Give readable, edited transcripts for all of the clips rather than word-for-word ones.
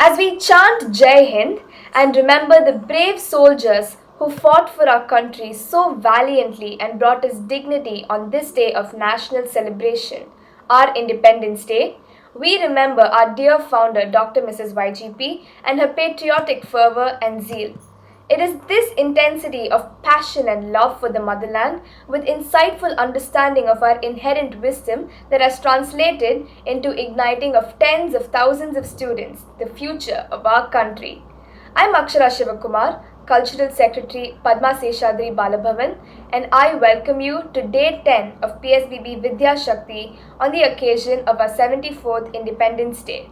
As we chant Jai Hind and remember the brave soldiers who fought for our country so valiantly and brought us dignity on this day of national celebration, our Independence Day, we remember our dear founder Dr. Mrs. YGP and her patriotic fervor and zeal. It is this intensity of passion and love for the motherland with insightful understanding of our inherent wisdom that has translated into igniting of tens of thousands of students, the future of our country. I'm Akshara Shivakumar, Cultural Secretary Padma Seshadri Balabhavan, and I welcome you to Day 10 of PSBB Vidya Shakti on the occasion of our 74th Independence Day.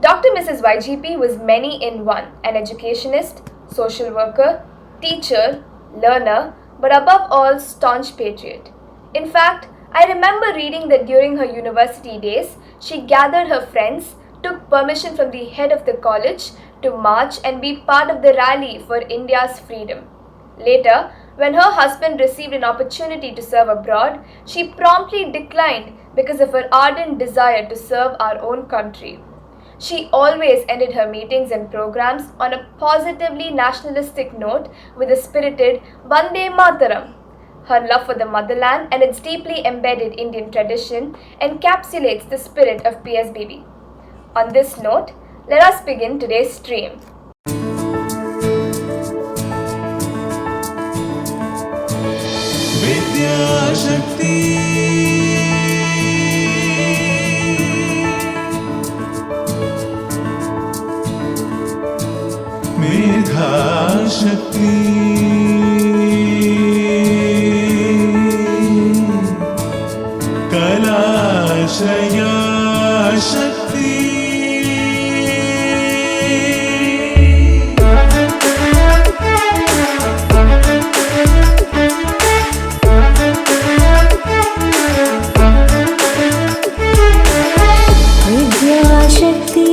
Dr. Mrs. YGP was many in one, an educationist, social worker, teacher, learner, but above all, staunch patriot. In fact, I remember reading that during her university days, she gathered her friends, took permission from the head of the college to march and be part of the rally for India's freedom. Later, when her husband received an opportunity to serve abroad, she promptly declined because of her ardent desire to serve our own country. She always ended her meetings and programs on a positively nationalistic note with a spirited Vande Mataram. Her love for the motherland and its deeply embedded Indian tradition encapsulates the spirit of PSBB. On this note, let us begin today's stream. Vidya Shakti. मेधा शक्ति कलाशया शक्ति विद्या शक्ति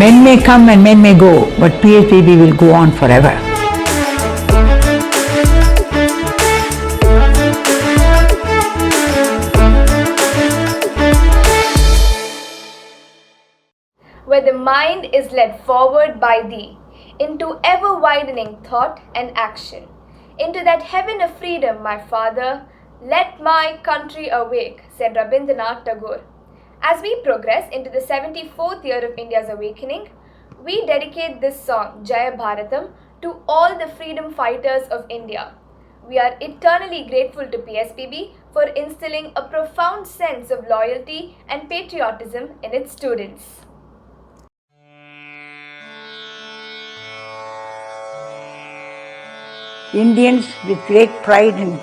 Men may come and men may go, but PSBB will go on forever. Where the mind is led forward by thee, into ever-widening thought and action, into that heaven of freedom, my father, let my country awake, said Rabindranath Tagore. As we progress into the 74th year of India's awakening, we dedicate this song, Jaya Bharatam, to all the freedom fighters of India. We are eternally grateful to PSBB for instilling a profound sense of loyalty and patriotism in its students. Indians with great pride and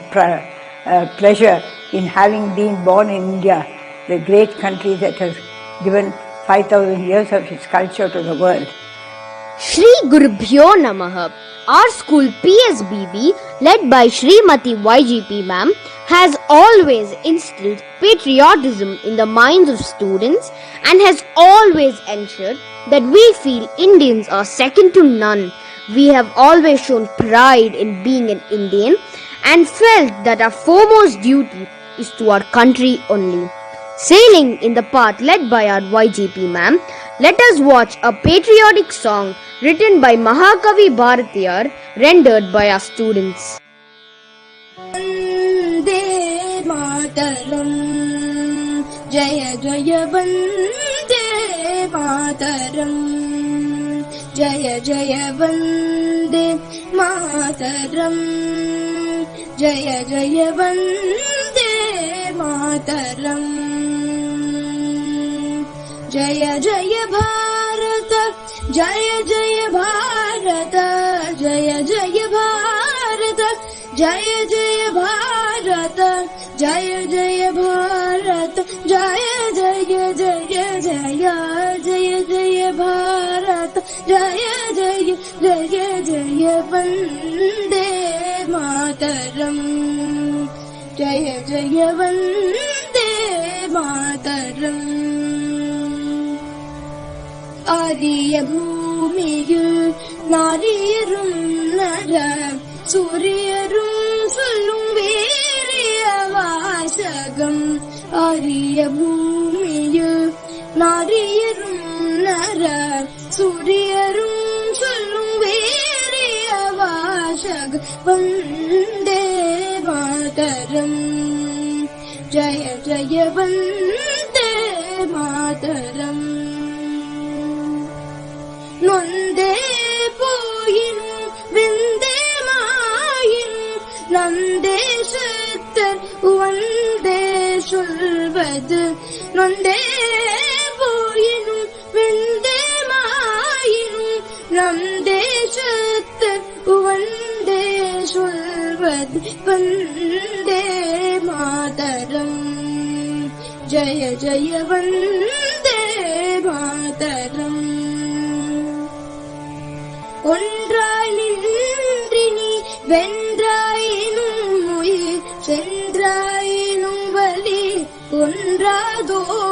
pleasure in having been born in India, the great country that has given 5,000 years of its culture to the world. Shri Gurubhyo Namaha. Our school PSBB, led by Srimati YGP ma'am, has always instilled patriotism in the minds of students and has always ensured that we feel Indians are second to none. We have always shown pride in being an Indian and felt that our foremost duty is to our country only. Sailing in the path led by our YGP ma'am, let us watch a patriotic song written by Mahakavi Bharatiyar, rendered by our students. Vande Mataram, Jaya Jaya Vande Mataram, Jaya Jaya Vande Mataram, Jaya Jaya Vande Mataram. Jaya Jaya Bharata, Jaya Jaya Bharata, Jaya Jaya Bharata, Jaya Jaya Bharata, Jaya Jaya Bharata, Jaya Jaya Jaya Jaya Jaya Jaya Bharata, जय जय जय जय वन्दे मातरम् जय जय वन्दे मातरम् आर्य भूमिயில் நாரியரும் நர சூரியரும் சொல்லும் வேறிய வாசகம் ஆரிய பூமியில் நாரியரும் நர சூரியரும் சொல்லும் வேறிய வாசகம் வந்தே மாதரம் ஜய ஜய வந்தே மாதரம் நொந்தே போயினும் வெந்தே மாயினும் நந்தேசத்தர் வந்தே சொல்வது நொந்தே போயினும் வெந்தே மாயினும் நந்தேசத்தர் வந்தே சொல்வது வந்தே மாதரம் ஜய ஜய வந்தே மாதரம் ஒன்றாய் நின்றினி வென்றாயினும் உயிர் சென்றாயினும் வலி ஒன்றாதோதுவம்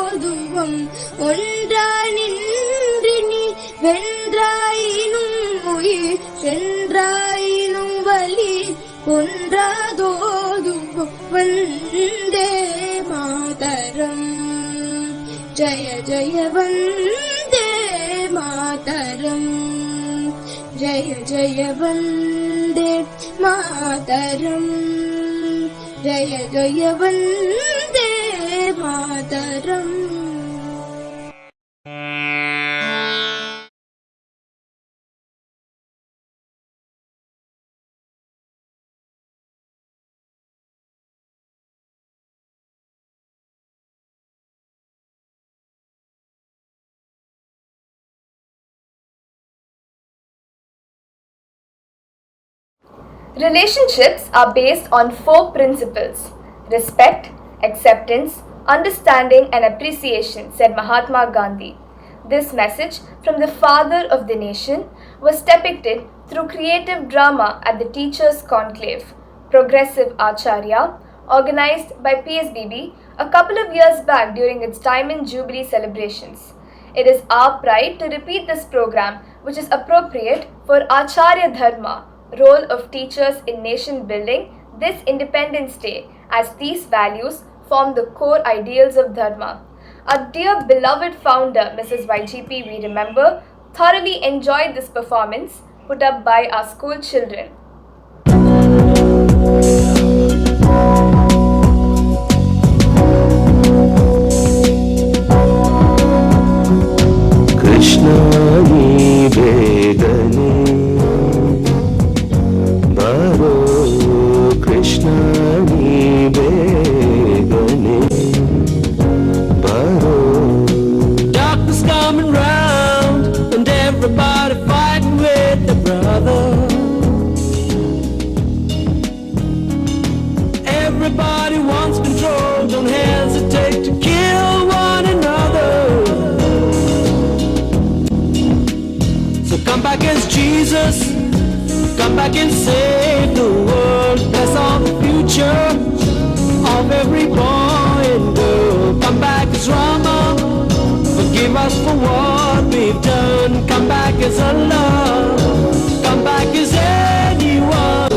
ஒன்றாய் நின்றினி வென்றாயினும் உயிர் சென்றாயினும் வலி ஒன்றாதோதுவம் வந்தே மாதரம் ஜய ஜய வந்தே மாதரம் जय जय वन्दे मातरम् जय जय Vande Mataram Relationships are based on 4 principles: respect, acceptance, understanding, and appreciation, said Mahatma Gandhi. This message from the father of the nation was depicted through creative drama at the Teachers' Conclave, Progressive Acharya, organized by PSBB a couple of years back during its Diamond Jubilee celebrations. It is our pride to repeat this program, which is appropriate for Acharya Dharma, role of teachers in nation building, this Independence Day, as these values form the core ideals of Dharma. Our dear beloved founder, Mrs. YGP, we remember, thoroughly enjoyed this performance put up by our school children. Krishna ni bedane baro Krishna ni bedane baro. Darkness coming round and everybody fighting with their brother. Everybody wants control, don't hesitate to kill one another. So come back as Jesus, come back and save the world. Bless all the future of every boy and girl. Come back as Rama, forgive us for what we've done. Come back as Allah, come back as anyone.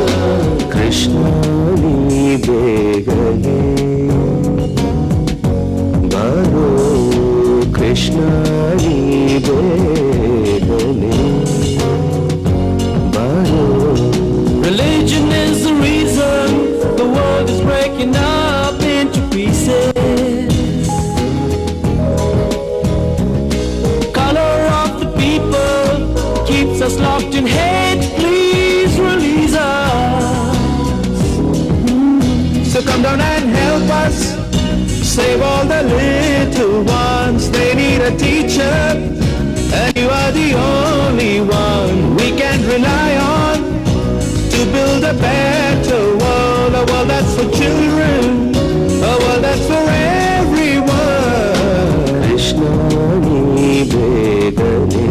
Krishna ni begane baro Krishna ni begane baro. Religion is the reason the world is breaking up into pieces. Color of the people keeps us locked in hate. Please release us. So come down and help us save all the little ones. They need a teacher, and you are the only one we can rely on to build a better world. A world that's for children, a world that's for everyone. Krishna ni begane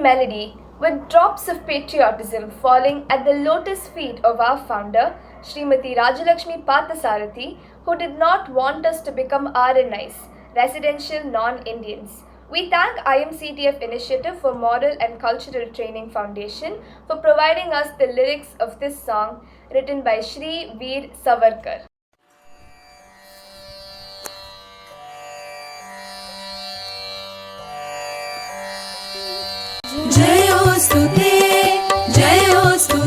melody with drops of patriotism falling at the lotus feet of our founder, Srimati Rajalakshmi Parthasarathy, who did not want us to become RNIs, residential non-Indians. We thank IMCTF Initiative for Moral and Cultural Training Foundation for providing us the lyrics of this song written by Shri Veer Savarkar. जयोस्तु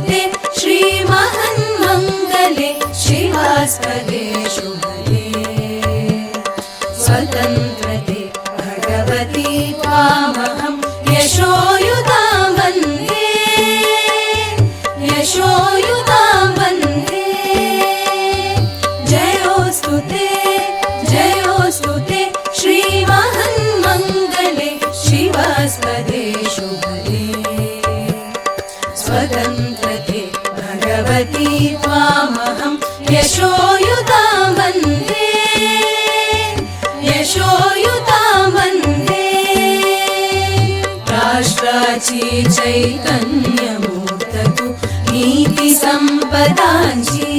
ते श्रीमहन्मङ्गले शिवास्पदे शुभले स्वतन्त्रते भगवती त्वामहं यशोयुतां वन्दे जयोस्तु ते श्रीमहन्मङ्गले शिवास्पदे शुभले स्वतन्त्रते भगवती त्वामहं यशोयुतां वन्दे राष्ट्राची चैतन्यमूर्ततु नीतिसम्पदांची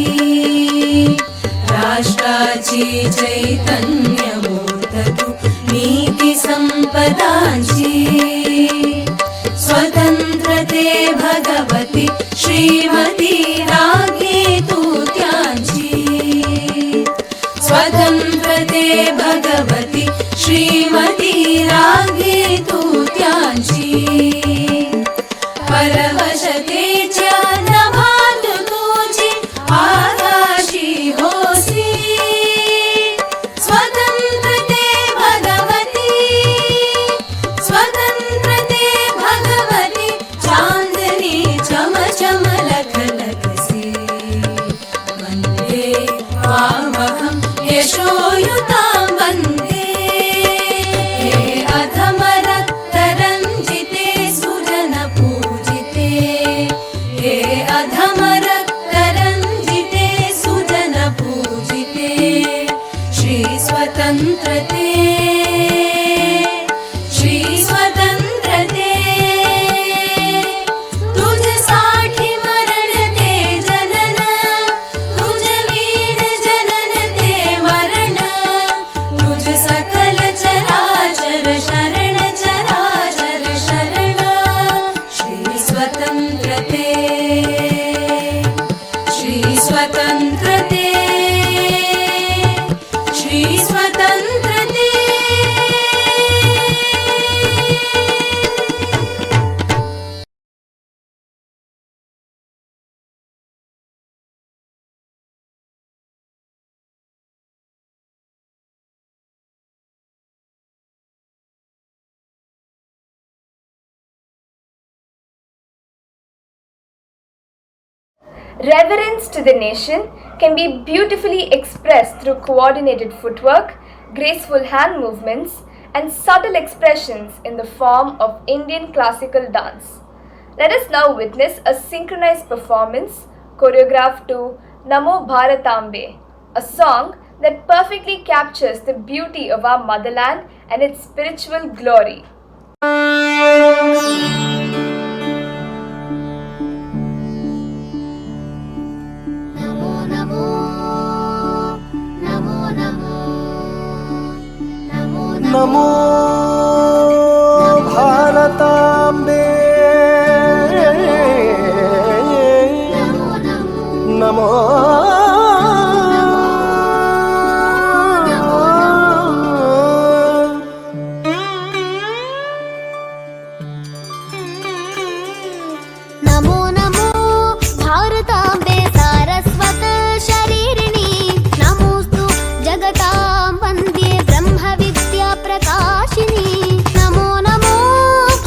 राष्ट्राची चैतन्यमूर्ततु नीतिसम्पदांची स्वतन्त्रते भगवति श्रीमती राज्ञे तु त्यांची स्वतन्त्रते भगवति श्रीमती राज्ञे तु त्यांची परवशते च नभातु तुझी आकाशी होसी स्वतन्त्रते भगवति चांदनी चम चम लख लखसी वन्दे त्वामहं यशोयुतां वन्दे हे अधम रक्तरञ्जिते सुजन पूजिते हे अधम रक्तरञ्जिते सुजन पूजिते Shri स्वतन्त्रते Reverence to the nation can be beautifully expressed through coordinated footwork, graceful hand movements, and subtle expressions in the form of Indian classical dance. Let us now witness a synchronized performance choreographed to Namo Bharatambe, a song that perfectly captures the beauty of our motherland and its spiritual glory. नमो भारताम्बे नमो नमो नमो भारताम्बे सारस्वत शरीरिणी नमोस्तु जगतां वन्द्ये ब्रह्मविद्या प्रकाशिनी नमो नमो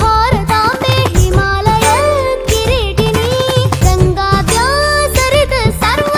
भारताम्बे हिमालय किरीटिनी गङ्गाद्या सरित सर्व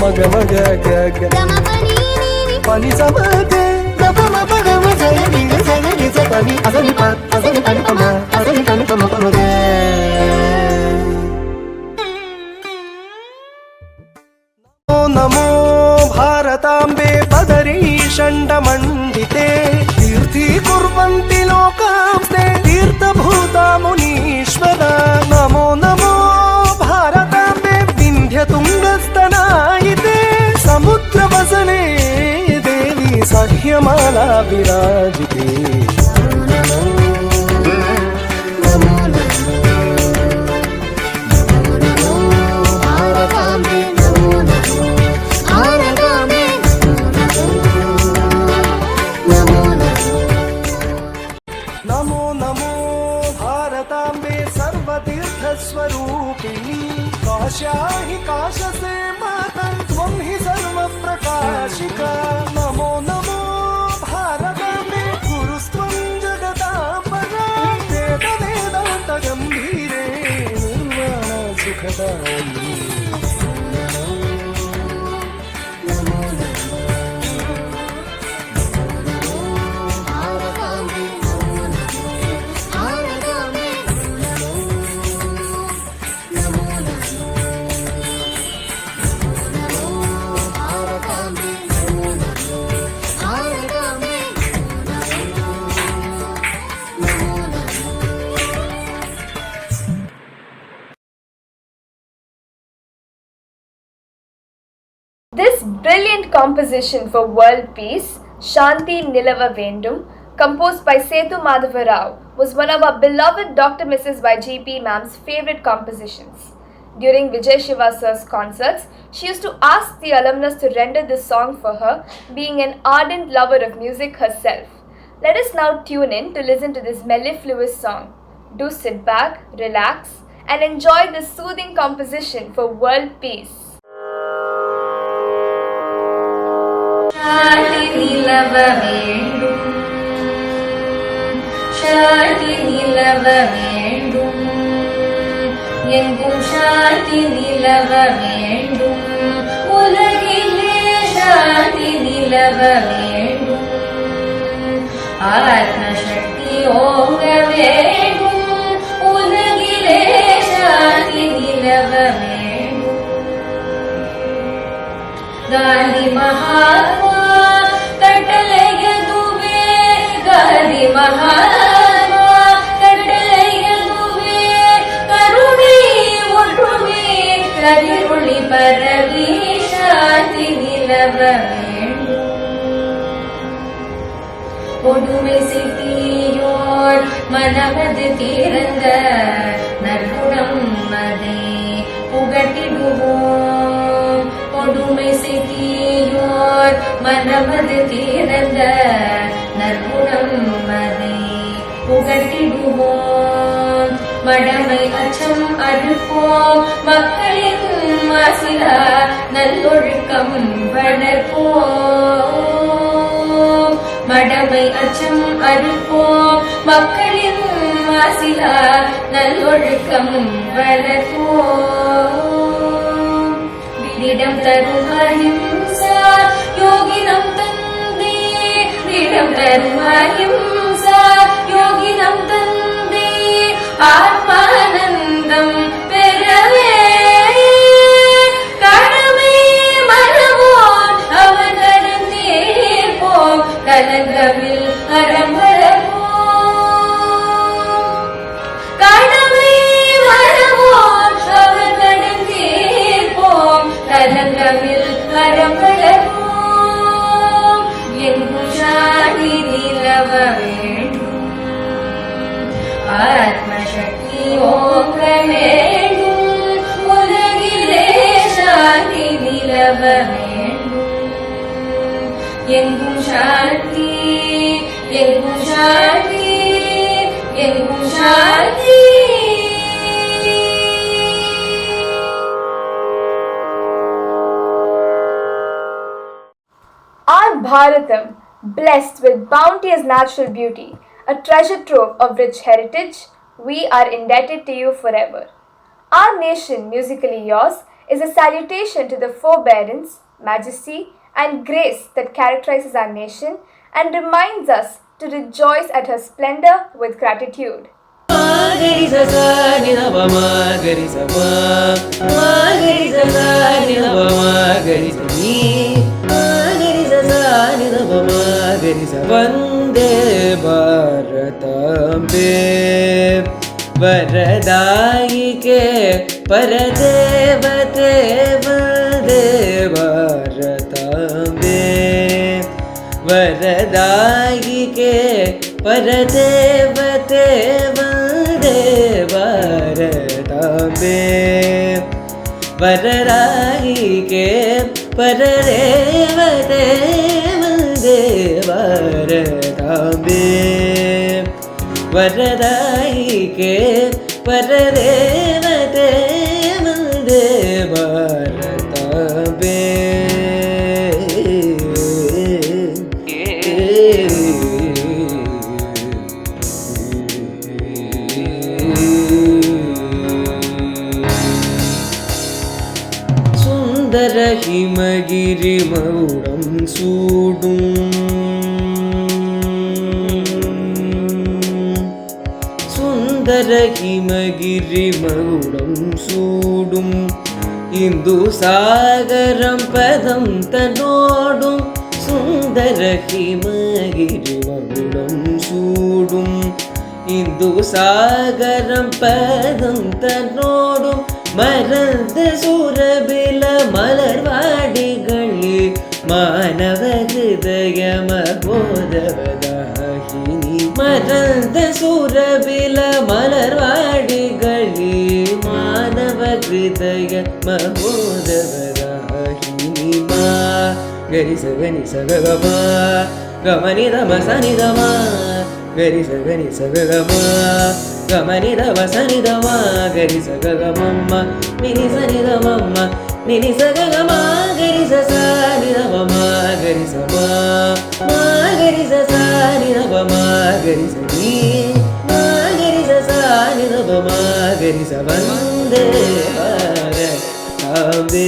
మగ మగ గగ పని సమగే గమ పగమ సయ నిగ సయ నిజ పని అసలి పని పమ అసలి పని పమ పమగే నమో భారతాంబే పదరీ షण्डमण्डिते तीर्थीकुर्वन्ति लोकांस्ते तीर्थभूता मुनीश्वरा नमो नमो भारताम्बे विन्ध्यतुङ्गस्तनायिते समुद्रवसने देवी सह्यमाला विराजिते नमो नमो भारताम्बे सर्वतीर्थस्वरूपिणी काश्या हि काशसे माता त्वं हि सर्वप्रकाशिका Namo Namo भारताम्बे कुरुस्त्वं जगदाम्बरा वेदवेदान्तगम्भीरे निर्वाणसुखदायिनी This brilliant composition for world peace, Shanti Nilava Vendum, composed by Sethu Madhava Rao, was one of our beloved Dr. Mrs. YGP ma'am's favorite compositions. During Vijay Shiva sir's concerts, she used to ask the alumnus to render this song for her, being an ardent lover of music herself. Let us now tune in to listen to this mellifluous song. Do sit back, relax, and enjoy this soothing composition for world peace. शांति निलव वेंडुम शांति निलव वेंडुम எங்கும் சாந்தி நிலவ வேண்டும் உலகிலே சாந்தி நிலவ வேண்டும் ஆத்ம சக்தி ஓங்க வேண்டும் உலகிலே சாந்தி நிலவ வேண்டும் காந்தி மகாத்மா கட்டளையதுவே காந்தி மகாத்மா கட்டளையதுவே கருணை ஒற்றுமை கதிரொளி பரவி சாந்தி நிலவ வேண்டும் கொடுமை சித்தியோர் மனமது தீரந்த நற்குணம் அதை புகட்டிடுவோம் கொடுமை சித்தியோர் மனமது தீரந்த நற்குணம் அதை புகட்டிடுவோம் மடமை அச்சம் அறுப்போம் மக்களின் மாசிலா நல்லொழுக்கம் வளர்ப்போம் மடமை அச்சம் அறுப்போம் மக்களின் மாசிலா நல்லொழுக்கம் வளர்ப்போம் விடிடம் தரும் அஹிம்சா யோகினம் தந்தே விடிடம் தரும் அஹிம்சா யோகினம் தந்தே ஆத்மானந்தம் பெறவே கடமை மறவோம் அவன் கடந்தேற்போம் கலங்கவில் அறம்பளவோம் கடமை மறவோம் அவன் கடந்தேற்போம் கலங்கவில் அறம்பளவோம் எங்கும் சாந்தி நிலவ வேண்டும் ஆத்மசக்தி ஓங்க வேண்டும் உலகிலே சாந்தி நிலவ வேண்டும் எங்கும் சாந்தி எங்கும் சாந்தி எங்கும் சாந்தி Our Bharatam, blessed with bounteous natural beauty, a treasure trove of rich heritage, We are indebted to you forever. Our nation, musically yours, is a salutation to the forbearance, majesty, and grace that characterizes our nation and reminds us to rejoice at her splendor with gratitude. Gari sa sa ni da ba ma gari sa ma gari sa sa ni da ba ma gari sa ni gari sa sa ni da ba ma gari sa Vande Bharatambe वरदायिके परदेवते वन्दे भारताम्बे वरदायिके परदेवते वन्दे भारताम्बे वरदायिके परदेवते वन्दे भारताम्बे वरदायिके परदेवते वन्दे भारताम्बे सुन्दर हिमगिरिमौडं सूडुं சுந்தர ஹிமகிரிமகுடம் சூடும் இந்து சாகரம் பதம் தன்னோடும் சுந்தர ஹிமகிரிமகுடம் சூடும் இந்து சாகரம் பதம் தன்னோடும் மறந்த சுரபில மலர்வாடிகளில் மானவ ஹிருதய மகோதவதாகினி மறந்த சுரபில மலர்வாடிகளில் மானவ ஹிருதய மகோதவதாகினி மா கரி சகனி சககமா கமனி தம சனி தமா கரி சகனி சககமா கமனி தம சனி தமா கரி சககமம்மா மினி சனி தமம்மா நினி சககமா கரி சசானி தமமா கரி சமா மா கரி சசானி தமமா கரி சனி மா கரி சசானி தமமா கரி சவந்தே भारताम्बे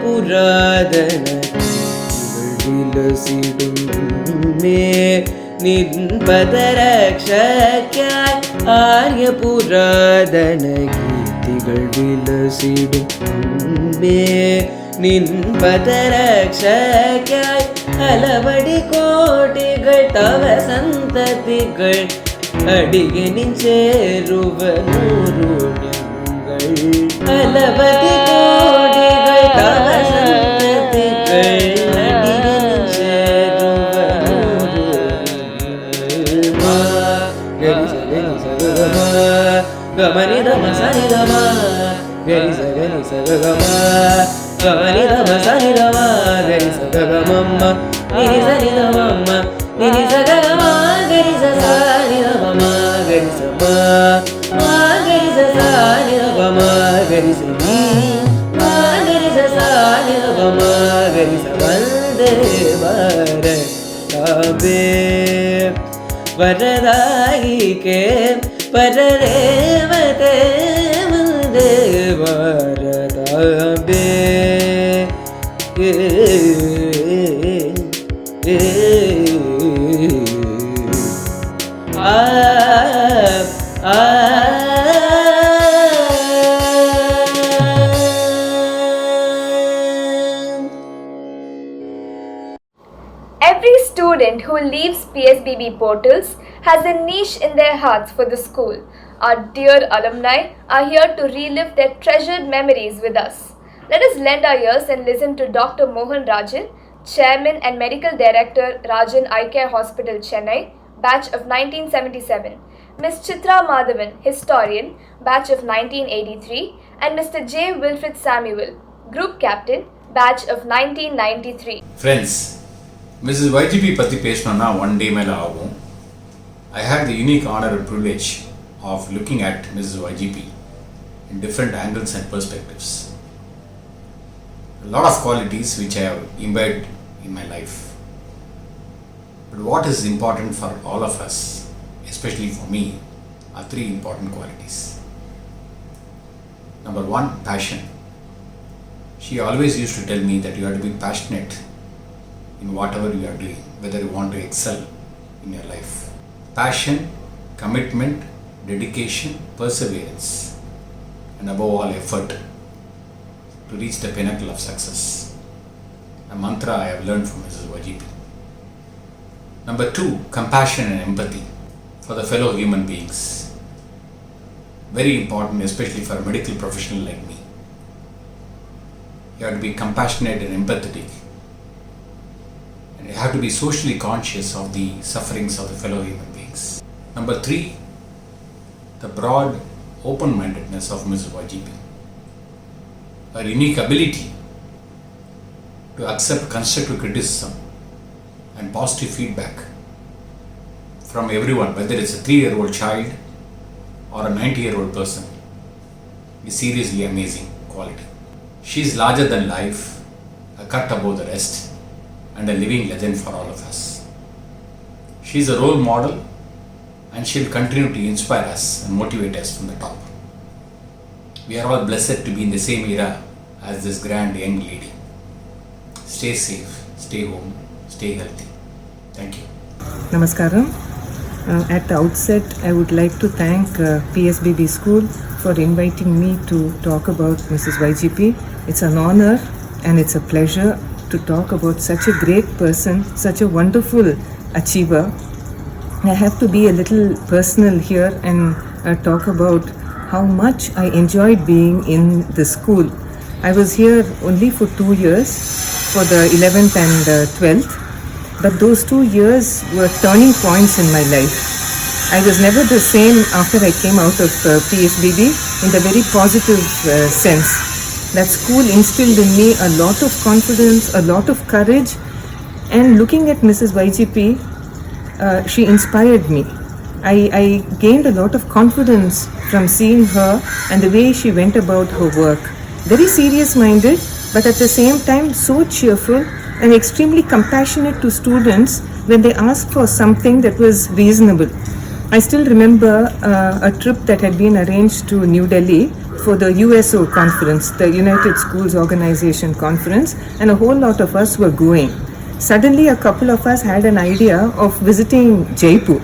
புராதன விலசிடுமே நின்பதரக்ஷக்யாய் ஆர்ய புராதன கீர்த்திகள் விலசிடுமே நின்பதரக்ஷக்யாய் அலவடி கோட்டிகள் தவ சந்ததிகள் அடியனின் சேருவ நூறுகள் அலவதி கோடிகள் தவ சந்ததிகள் அடியனின் சேருவ கமனி தம சனி தம கரி சகனி சககமா கமனி தம சனி தம கரி சககமம்மா நினி சனி தமம்மா நினி சககமா கரி சசானி தமமா கரி சமா மா கரி சசானி தமமா கரி சனி மா கரி சசானி தமமா கரி சவந்தே भारताम्बे वरदायिके परदेवते वन्दे भारताम्बे Every student who leaves PSBB portals has a niche in their hearts for the school, Our dear alumni are here to relive their treasured memories with us. Let us lend our ears and listen to Dr. Mohan Rajan, Chairman and Medical Director, Rajan Eye Care Hospital, Chennai, batch of 1977, Ms. Chitra Madhavan, Historian, batch of 1983, and Mr. J. Wilfred Samuel, Group Captain, batch of 1993. Friends, Mrs. YGP Patti Peshnona one day mela agum. I had the unique honor and privilege of looking at Mrs. YGP in different angles and perspectives. A lot of qualities which I have imbibed in my life. But what is important for all of us, especially for me, are three important qualities. Number one, passion. She always used to tell me that you have to be passionate in whatever you are doing, whether you want to excel in your life. Passion, commitment, dedication, perseverance, and above all, effort to reach the pinnacle of success. A mantra I have learned from Mrs. YGP. Number two, compassion and empathy for the fellow human beings. Very important, especially for a medical professional like me. You have to be compassionate and empathetic. And you have to be socially conscious of the sufferings of the fellow human beings. Number three, the broad open-mindedness of Mrs. YGP. Her unique ability to accept constructive criticism and positive feedback from everyone, whether it's a 3-year-old child or a 90-year-old person, is seriously amazing quality. She is larger than life, a cut above the rest, and a living legend for all of us. She is a role model, and she will continue to inspire us and motivate us from the top. We are all blessed to be in the same era as this grand young lady. Stay safe, stay home, stay healthy. Thank you. Namaskaram. At the outset, I would like to thank PSBB School for inviting me to talk about Mrs. YGP. It's an honor and it's a pleasure to talk about such a great person, such a wonderful achiever. I have to be a little personal here and talk about how much I enjoyed being in the school. I was here only for 2 years, for the 11th and 12th, but those 2 years were turning points in my life. I was never the same after I came out of PSBB in the very positive sense. That school instilled in me a lot of confidence, a lot of courage, and looking at Mrs. YGP, she inspired me. I gained a lot of confidence from seeing her and the way she went about her work. Very serious-minded, but at the same time so cheerful and extremely compassionate to students when they asked for something that was reasonable. I still remember a trip that had been arranged to New Delhi for the USO conference, the United Schools Organization conference, and a whole lot of us were going. Suddenly a couple of us had an idea of visiting Jaipur.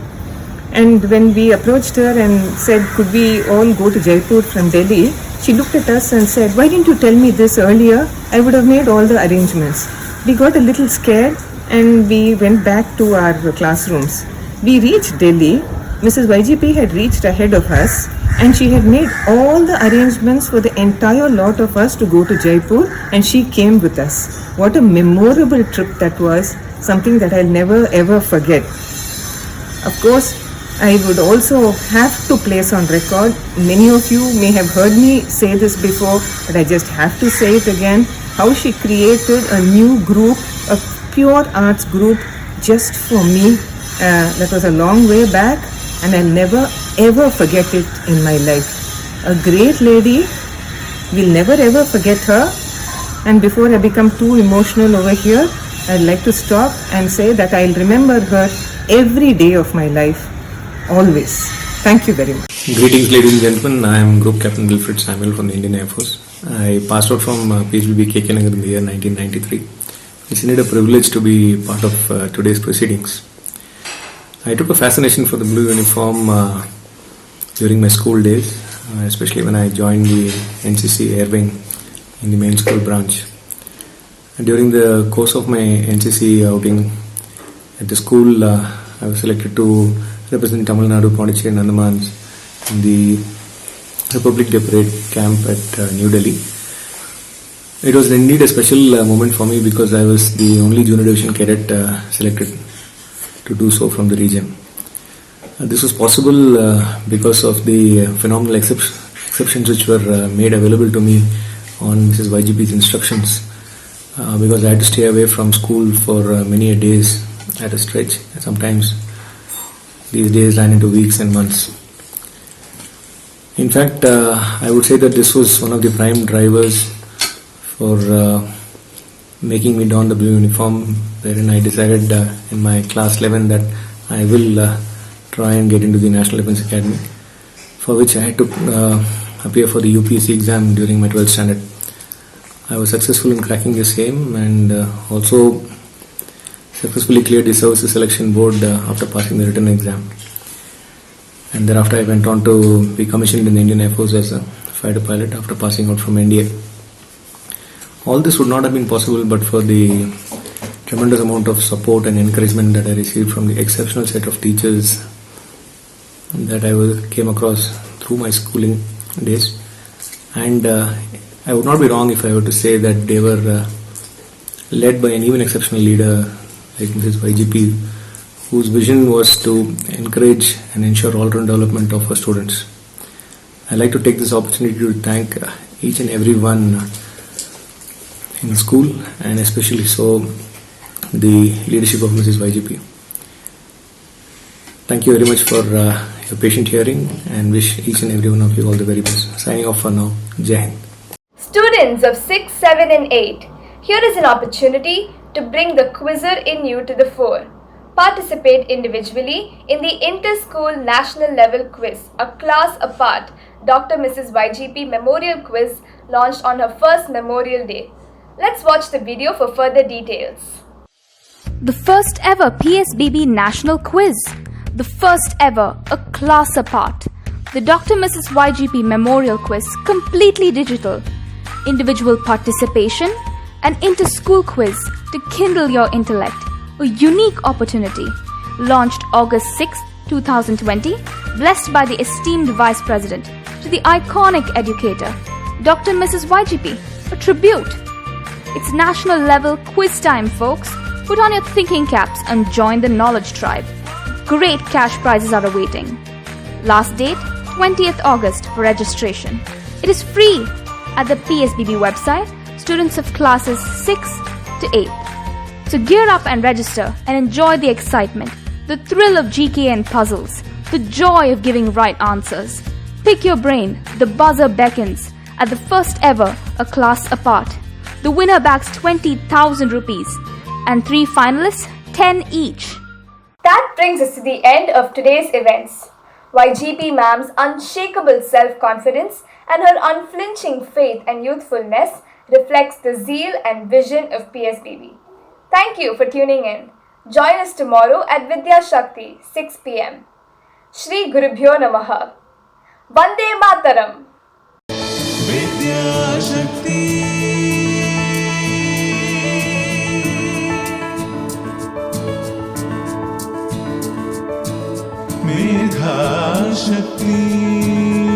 And when we approached her and said, could we all go to Jaipur from Delhi, she looked at us and said, why didn't you tell me this earlier? I would have made all the arrangements. We got a little scared and we went back to our classrooms. We reached Delhi. Mrs. YGP had reached ahead of us and she had made all the arrangements for the entire lot of us to go to Jaipur, and she came with us. What a memorable trip that was, something that I'll never ever forget. Of course, I would also have to place on record, many of you may have heard me say this before, but I just have to say it again, how she created a new group, a pure arts group just for me. That was a long way back, and I'll never ever forget it in my life. A great lady, we'll never ever forget her. And before I become too emotional over here, I'd like to stop and say that I'll remember her every day of my life. Always. Thank you very much. Greetings, ladies and gentlemen. I am Group Captain Wilfred Samuel from the Indian Air Force. I passed out from PSBB KK Nagar in the year 1993. It's indeed a privilege to be part of today's proceedings. I took a fascination for the blue uniform during my school days, especially when I joined the NCC Air Wing in the main school branch. And during the course of my NCC outing at the school, I was selected to represent Tamil Nadu, Pondicherry and Andamans in the Republic Day Parade camp at New Delhi. It was indeed a special moment for me because I was the only junior division cadet selected to do so from the region. This was possible because of the phenomenal exceptions which were made available to me on Mrs. YGP's instructions, because I had to stay away from school for many days at a stretch. Sometimes these days ran into weeks and months. In fact, I would say that this was one of the prime drivers for making me don the blue uniform, wherein I decided in my class 11 that I will try and get into the National Defence Academy, for which I had to appear for the UPSC exam during my 12th standard. I was successful in cracking the same and also successfully cleared the Services Selection Board after passing the written exam. And thereafter I went on to be commissioned in the Indian Air Force as a fighter pilot after passing out from NDA. All this would not have been possible but for the tremendous amount of support and encouragement that I received from the exceptional set of teachers that I came across through my schooling days. And I would not be wrong if I were to say that they were led by an even exceptional leader like Mrs. YGP, whose vision was to encourage and ensure all-round development of her students. I'd like to take this opportunity to thank each and every one in school, and especially so the leadership of Mrs. YGP. Thank you very much for your patient hearing and wish each and every one of you all the very best. Signing off for now. Jai Hind. Students of 6, 7 and 8, here is an opportunity to bring the quizzer in you to the fore. Participate individually in the Inter-School National Level Quiz, a class apart Dr. Mrs. YGP Memorial Quiz launched on her first Memorial Day. Let's watch the video for further details. The first ever PSBB National Quiz. The first ever a class apart. The Dr. Mrs. YGP Memorial Quiz, completely digital. Individual participation, an inter-school quiz to kindle your intellect. A unique opportunity. Launched August 6, 2020, blessed by the esteemed Vice President to the iconic educator, Dr. Mrs. YGP, a tribute. It's national level quiz time, folks. Put on your thinking caps and join the knowledge tribe. Great cash prizes are awaiting. Last date, 20th August for registration. It is free at the PSBB website, students of classes 6 to 8. So gear up and register and enjoy the excitement, the thrill of GK and puzzles, the joy of giving right answers. Pick your brain, the buzzer beckons at the first ever A Class Apart. The winner backs 20,000 rupees and 3 finalists 10 each. That brings us to the end of today's events. YGP ma'am's unshakable self-confidence and her unflinching faith and youthfulness reflects the zeal and vision of PSBB. Thank you for tuning in. Join us tomorrow at Vidya Shakti, 6 p.m. Shri Gurubhyo Namaha. Vande Mataram. Vidya Shakti. Medha Shakti.